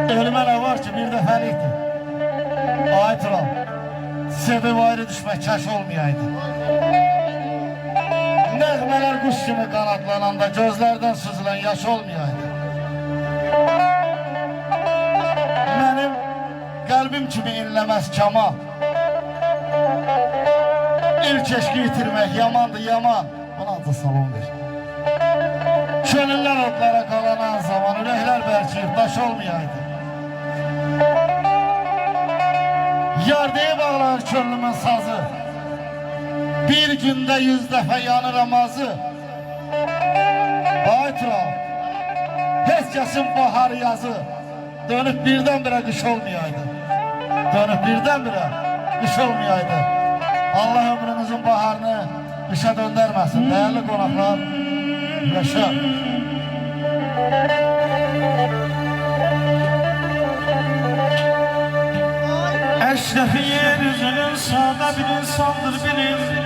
Ölüme ne var ki bir dəfəlikdir. Ay Tural, sevib ayrı düşmək kaş olmayaydı. Nəğmələr quş kimi qanadlananda gözlərdən süzülən yaş olmayaydı. Mənim qəlbim kimi inləməz kamal. İlk eşqi itirmək yamandır yaman. Buna da salon ver. Könüller otlara qalanan zaman ürəklər bəlkiyib daş olmayaydı. Yar deyib ağlar könlümün sazı. Bir gündə 100 dəfə yanır amazı. Ay Tural, heç kəsin bahar yazı. Dönüb birdən-birə qış olmayaydı. Dönüb birdən-birə qış olmayaydı. Allah ömrünüzün baharını qışa döndərməsin. Değerli qonaqlar, yaşa. Eşrefi yeryüzünün sağda bir insandır bilin.